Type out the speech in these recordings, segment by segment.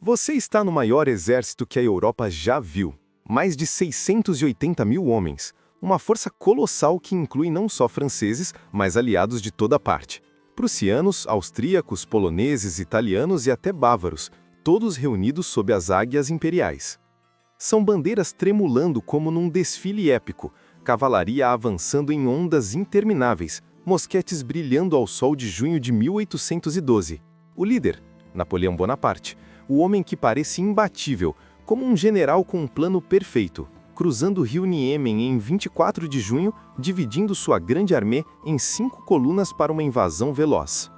Você está no maior exército que a Europa já viu. Mais de 680 mil homens. Uma força colossal que inclui não só franceses, mas aliados de toda parte. Prussianos, austríacos, poloneses, italianos e até bávaros, todos reunidos sob as águias imperiais. São bandeiras tremulando como num desfile épico, cavalaria avançando em ondas intermináveis, mosquetes brilhando ao sol de junho de 1812. O líder, Napoleão Bonaparte, o homem que parece imbatível, como um general com um plano perfeito, cruzando o rio Niemen em 24 de junho, dividindo sua grande armée em 5 colunas para uma invasão veloz.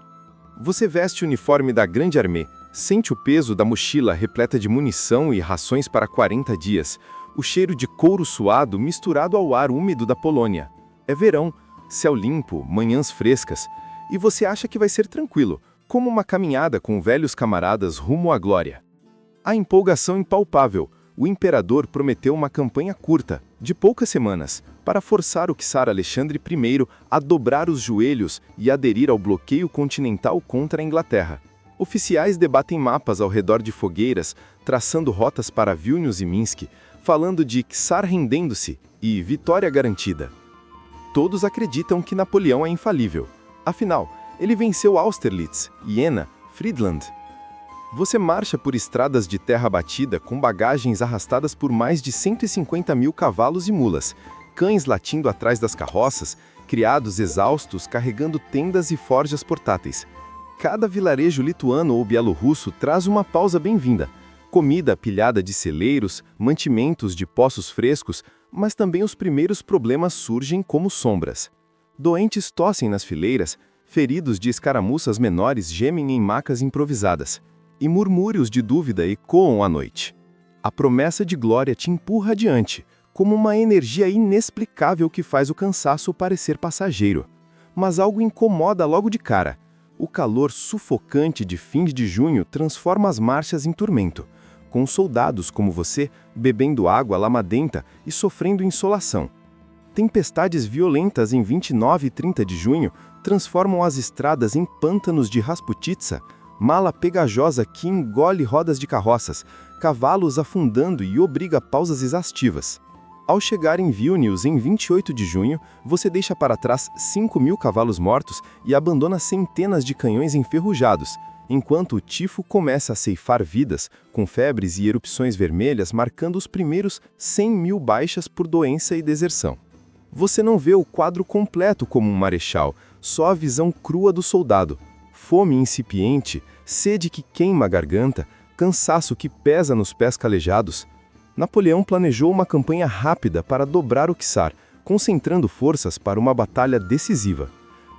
Você veste o uniforme da grande armée, sente o peso da mochila repleta de munição e rações para 40 dias, o cheiro de couro suado misturado ao ar úmido da Polônia. É verão, céu limpo, manhãs frescas, e você acha que vai ser tranquilo, como uma caminhada com velhos camaradas rumo à glória. A empolgação impalpável. O imperador prometeu uma campanha curta, de poucas semanas, para forçar o czar Alexandre I a dobrar os joelhos e aderir ao bloqueio continental contra a Inglaterra. Oficiais debatem mapas ao redor de fogueiras, traçando rotas para Vilnius e Minsk, falando de czar rendendo-se e vitória garantida. Todos acreditam que Napoleão é infalível. Afinal, ele venceu Austerlitz, Iena, Friedland. Você marcha por estradas de terra batida com bagagens arrastadas por mais de 150 mil cavalos e mulas, cães latindo atrás das carroças, criados exaustos carregando tendas e forjas portáteis. Cada vilarejo lituano ou bielorrusso traz uma pausa bem-vinda. Comida pilhada de celeiros, mantimentos de poços frescos, mas também os primeiros problemas surgem como sombras. Doentes tossem nas fileiras, feridos de escaramuças menores gemem em macas improvisadas, e murmúrios de dúvida ecoam à noite. A promessa de glória te empurra adiante, como uma energia inexplicável que faz o cansaço parecer passageiro. Mas algo incomoda logo de cara. O calor sufocante de fim de junho transforma as marchas em tormento, com soldados como você bebendo água lamadenta e sofrendo insolação. Tempestades violentas em 29 e 30 de junho transformam as estradas em pântanos de Rasputitsa, mala pegajosa que engole rodas de carroças, cavalos afundando e obriga pausas exaustivas. Ao chegar em Vilnius em 28 de junho, você deixa para trás 5.000 cavalos mortos e abandona centenas de canhões enferrujados, enquanto o tifo começa a ceifar vidas, com febres e erupções vermelhas marcando os primeiros 100.000 baixas por doença e deserção. Você não vê o quadro completo como um marechal, só a visão crua do soldado. Fome incipiente, sede que queima a garganta, cansaço que pesa nos pés calejados. Napoleão planejou uma campanha rápida para dobrar o czar, concentrando forças para uma batalha decisiva.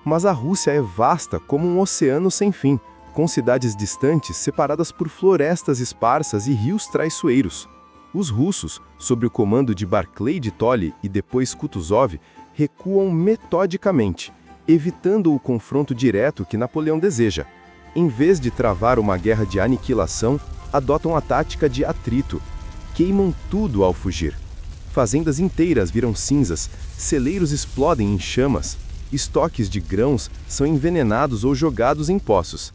Mas a Rússia é vasta como um oceano sem fim, com cidades distantes separadas por florestas esparsas e rios traiçoeiros. Os russos, sob o comando de Barclay de Tolly e depois Kutuzov, recuam metodicamente, evitando o confronto direto que Napoleão deseja. Em vez de travar uma guerra de aniquilação, adotam a tática de atrito. Queimam tudo ao fugir. Fazendas inteiras viram cinzas, celeiros explodem em chamas, estoques de grãos são envenenados ou jogados em poços.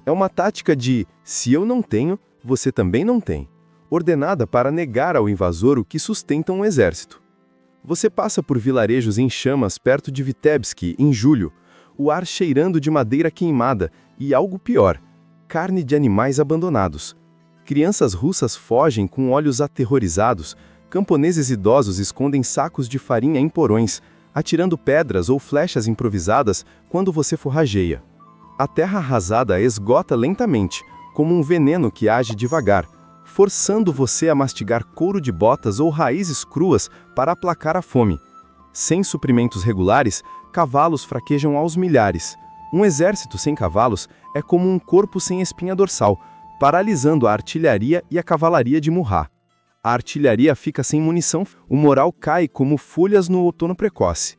É uma tática de "se eu não tenho, você também não tem", ordenada para negar ao invasor o que sustenta um exército. Você passa por vilarejos em chamas perto de Vitebsk em julho, o ar cheirando de madeira queimada e algo pior, carne de animais abandonados. Crianças russas fogem com olhos aterrorizados, camponeses idosos escondem sacos de farinha em porões, atirando pedras ou flechas improvisadas quando você forrageia. A terra arrasada esgota lentamente, como um veneno que age devagar, forçando você a mastigar couro de botas ou raízes cruas para aplacar a fome. Sem suprimentos regulares, cavalos fraquejam aos milhares. Um exército sem cavalos é como um corpo sem espinha dorsal, paralisando a artilharia e a cavalaria de Murat. A artilharia fica sem munição, o moral cai como folhas no outono precoce.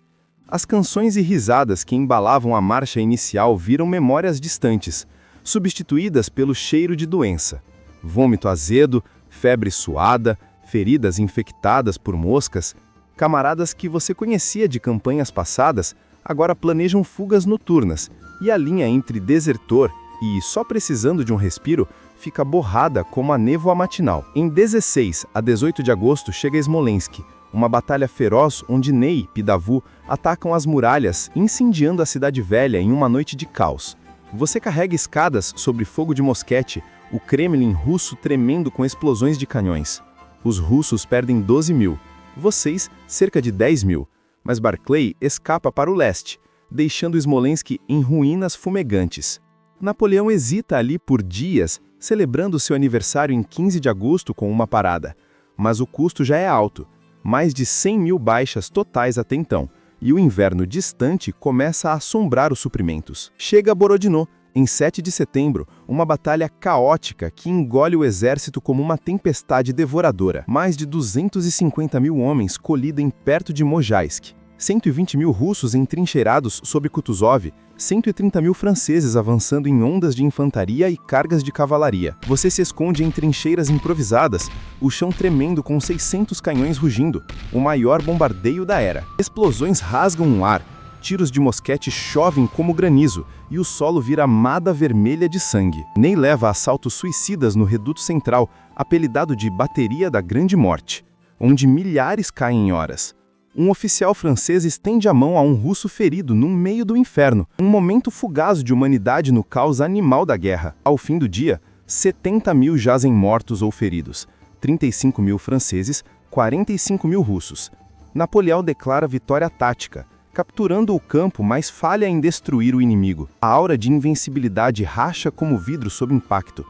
As canções e risadas que embalavam a marcha inicial viram memórias distantes, substituídas pelo cheiro de doença. Vômito azedo, febre suada, feridas infectadas por moscas. Camaradas que você conhecia de campanhas passadas agora planejam fugas noturnas, e a linha entre desertor e só precisando de um respiro fica borrada como a névoa matinal. Em 16 a 18 de agosto chega Smolensk, uma batalha feroz onde Ney e Pidavu atacam as muralhas, incendiando a cidade velha em uma noite de caos. Você carrega escadas sobre fogo de mosquete, o Kremlin russo tremendo com explosões de canhões. Os russos perdem 12 mil, vocês cerca de 10 mil, mas Barclay escapa para o leste, deixando Smolensk em ruínas fumegantes. Napoleão hesita ali por dias, celebrando seu aniversário em 15 de agosto com uma parada. Mas o custo já é alto, mais de 100 mil baixas totais até então, e o inverno distante começa a assombrar os suprimentos. Chega Borodino, em 7 de setembro, uma batalha caótica que engole o exército como uma tempestade devoradora. Mais de 250 mil homens colidem perto de Mojaisk. 120 mil russos entrincheirados sob Kutuzov, 130 mil franceses avançando em ondas de infantaria e cargas de cavalaria. Você se esconde em trincheiras improvisadas, o chão tremendo com 600 canhões rugindo, o maior bombardeio da era. Explosões rasgam o ar, tiros de mosquete chovem como granizo e o solo vira mada vermelha de sangue. Ney leva assaltos suicidas no reduto central, apelidado de Bateria da Grande Morte, onde milhares caem em horas. Um oficial francês estende a mão a um russo ferido no meio do inferno, um momento fugaz de humanidade no caos animal da guerra. Ao fim do dia, 70 mil jazem mortos ou feridos, 35 mil franceses, 45 mil russos. Napoleão declara vitória tática, capturando o campo, mas falha em destruir o inimigo. A aura de invencibilidade racha como vidro sob impacto.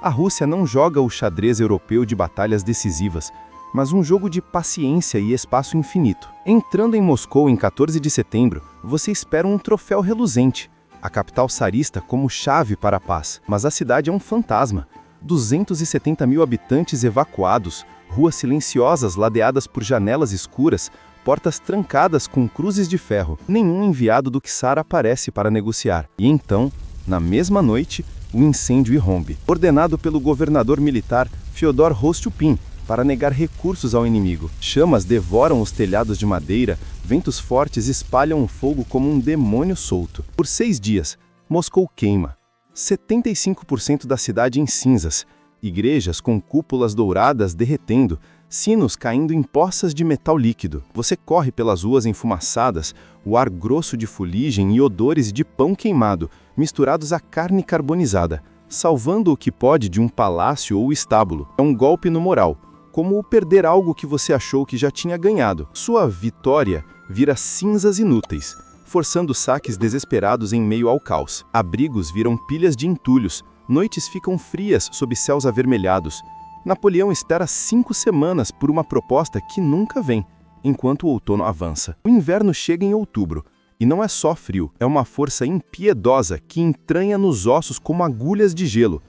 A Rússia não joga o xadrez europeu de batalhas decisivas, mas um jogo de paciência e espaço infinito. Entrando em Moscou em 14 de setembro, você espera um troféu reluzente, a capital tsarista como chave para a paz. Mas a cidade é um fantasma. 270 mil habitantes evacuados, ruas silenciosas ladeadas por janelas escuras, portas trancadas com cruzes de ferro. Nenhum enviado do czar aparece para negociar. E então, na mesma noite, o incêndio irrompe. Ordenado pelo governador militar Fyodor Rostchupin, para negar recursos ao inimigo. Chamas devoram os telhados de madeira, ventos fortes espalham o fogo como um demônio solto. Por 6 dias, Moscou queima. 75% da cidade em cinzas, igrejas com cúpulas douradas derretendo, sinos caindo em poças de metal líquido. Você corre pelas ruas enfumaçadas, o ar grosso de fuligem e odores de pão queimado, misturados a carne carbonizada, salvando o que pode de um palácio ou estábulo. É um golpe no moral, como o perder algo que você achou que já tinha ganhado. Sua vitória vira cinzas inúteis, forçando saques desesperados em meio ao caos. Abrigos viram pilhas de entulhos, noites ficam frias sob céus avermelhados. Napoleão espera 5 semanas por uma proposta que nunca vem, enquanto o outono avança. O inverno chega em outubro, e não é só frio, é uma força impiedosa que entranha nos ossos como agulhas de gelo.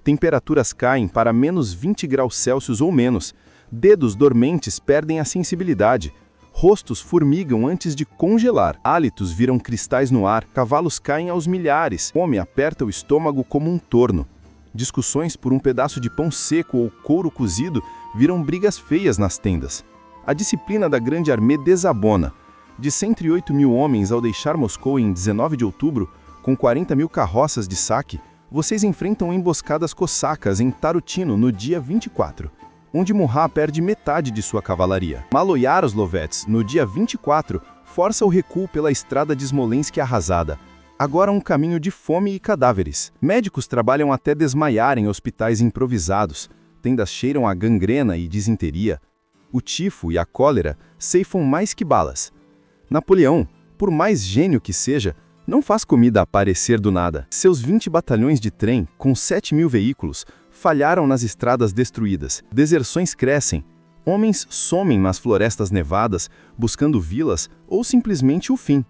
Temperaturas caem para menos 20 graus Celsius ou menos, dedos dormentes perdem a sensibilidade, rostos formigam antes de congelar, hálitos viram cristais no ar, cavalos caem aos milhares, fome aperta o estômago como um torno. Discussões por um pedaço de pão seco ou couro cozido viram brigas feias nas tendas. A disciplina da Grande Armée desabona. De 108 mil homens ao deixar Moscou em 19 de outubro, com 40 mil carroças de saque, vocês enfrentam emboscadas cossacas em Tarutino no dia 24, onde Murat perde metade de sua cavalaria. Maloyaroslovets, no dia 24, força o recuo pela estrada de Smolensk arrasada. Agora um caminho de fome e cadáveres. Médicos trabalham até desmaiar em hospitais improvisados. Tendas cheiram a gangrena e disenteria. O tifo e a cólera ceifam mais que balas. Napoleão, por mais gênio que seja, não faz comida aparecer do nada. Seus 20 batalhões de trem, com 7 mil veículos, falharam nas estradas destruídas. Deserções crescem. Homens somem nas florestas nevadas, buscando vilas ou simplesmente o fim.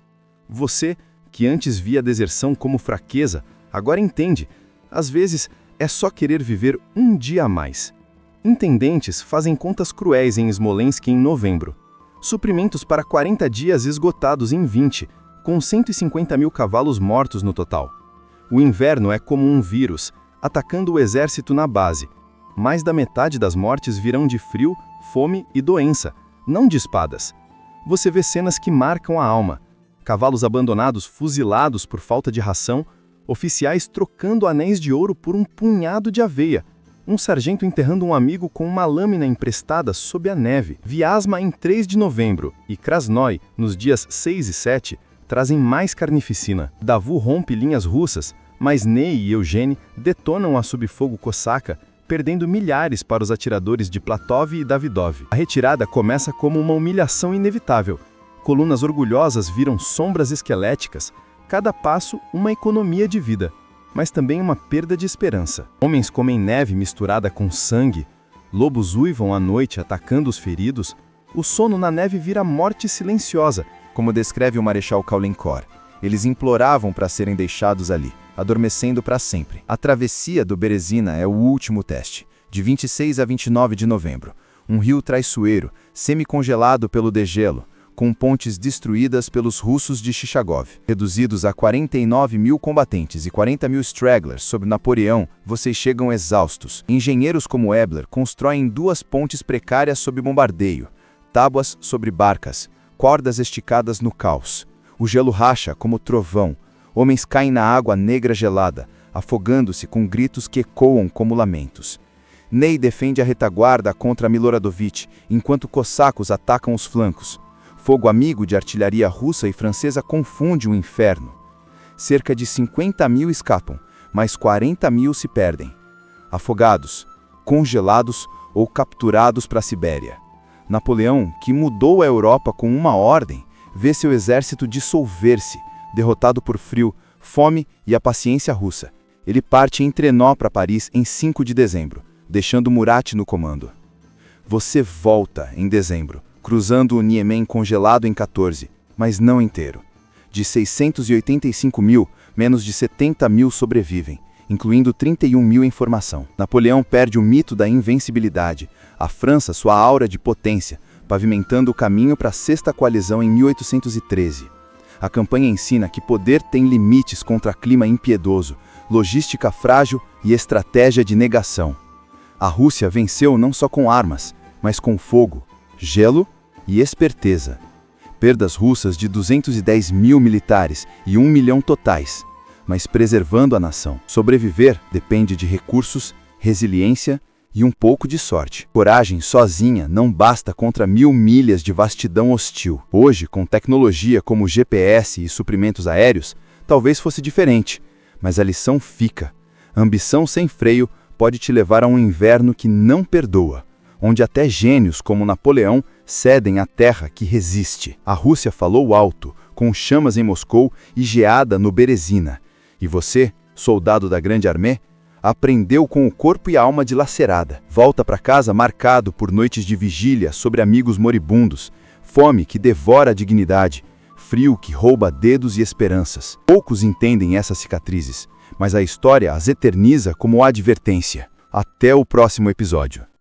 Você, que antes via a deserção como fraqueza, agora entende. Às vezes, é só querer viver um dia a mais. Intendentes fazem contas cruéis em Smolensk em novembro. Suprimentos para 40 dias esgotados em 20, com 150 mil cavalos mortos no total. O inverno é como um vírus, atacando o exército na base. Mais da metade das mortes virão de frio, fome e doença, não de espadas. Você vê cenas que marcam a alma. Cavalos abandonados fuzilados por falta de ração, oficiais trocando anéis de ouro por um punhado de aveia, um sargento enterrando um amigo com uma lâmina emprestada sob a neve. Vyazma em 3 de novembro e Krasnoy, nos dias 6 e 7, trazem mais carnificina. Davout rompe linhas russas, mas Ney e Eugene detonam a subfogo cosaca, perdendo milhares para os atiradores de Platov e Davidov. A retirada começa como uma humilhação inevitável. Colunas orgulhosas viram sombras esqueléticas, cada passo uma economia de vida, mas também uma perda de esperança. Homens comem neve misturada com sangue, lobos uivam à noite atacando os feridos, o sono na neve vira morte silenciosa. Como descreve o Marechal Caulaincourt, eles imploravam para serem deixados ali, adormecendo para sempre. A travessia do Berezina é o último teste, de 26 a 29 de novembro. Um rio traiçoeiro, semi-congelado pelo degelo, com pontes destruídas pelos russos de Chichagov. Reduzidos a 49 mil combatentes e 40 mil stragglers sob Napoleão, vocês chegam exaustos. Engenheiros como Ebler constroem 2 pontes precárias sob bombardeio, tábuas sobre barcas, cordas esticadas no caos. O gelo racha como trovão. Homens caem na água negra gelada, afogando-se com gritos que ecoam como lamentos. Ney defende a retaguarda contra Miloradovich, enquanto cossacos atacam os flancos. Fogo amigo de artilharia russa e francesa confunde o inferno. Cerca de 50 mil escapam, mas 40 mil se perdem. Afogados, congelados ou capturados para a Sibéria. Napoleão, que mudou a Europa com uma ordem, vê seu exército dissolver-se, derrotado por frio, fome e a paciência russa. Ele parte em trenó para Paris em 5 de dezembro, deixando Murat no comando. Você volta em dezembro, cruzando o Niemen congelado em 14, mas não inteiro. De 685 mil, menos de 70 mil sobrevivem, incluindo 31 mil em formação. Napoleão perde o mito da invencibilidade, a França sua aura de potência, pavimentando o caminho para a Sexta Coalizão em 1813. A campanha ensina que poder tem limites contra clima impiedoso, logística frágil e estratégia de negação. A Rússia venceu não só com armas, mas com fogo, gelo e esperteza. Perdas russas de 210 mil militares e 1 milhão totais, mas preservando a nação. Sobreviver depende de recursos, resiliência e um pouco de sorte. Coragem sozinha não basta contra 1000 milhas de vastidão hostil. Hoje, com tecnologia como GPS e suprimentos aéreos, talvez fosse diferente, mas a lição fica. Ambição sem freio pode te levar a um inverno que não perdoa, onde até gênios como Napoleão cedem à terra que resiste. A Rússia falou alto, com chamas em Moscou e geada no Berezina. E você, soldado da Grande Armée, aprendeu com o corpo e a alma dilacerada. Volta para casa marcado por noites de vigília sobre amigos moribundos, fome que devora a dignidade, frio que rouba dedos e esperanças. Poucos entendem essas cicatrizes, mas a história as eterniza como advertência. Até o próximo episódio.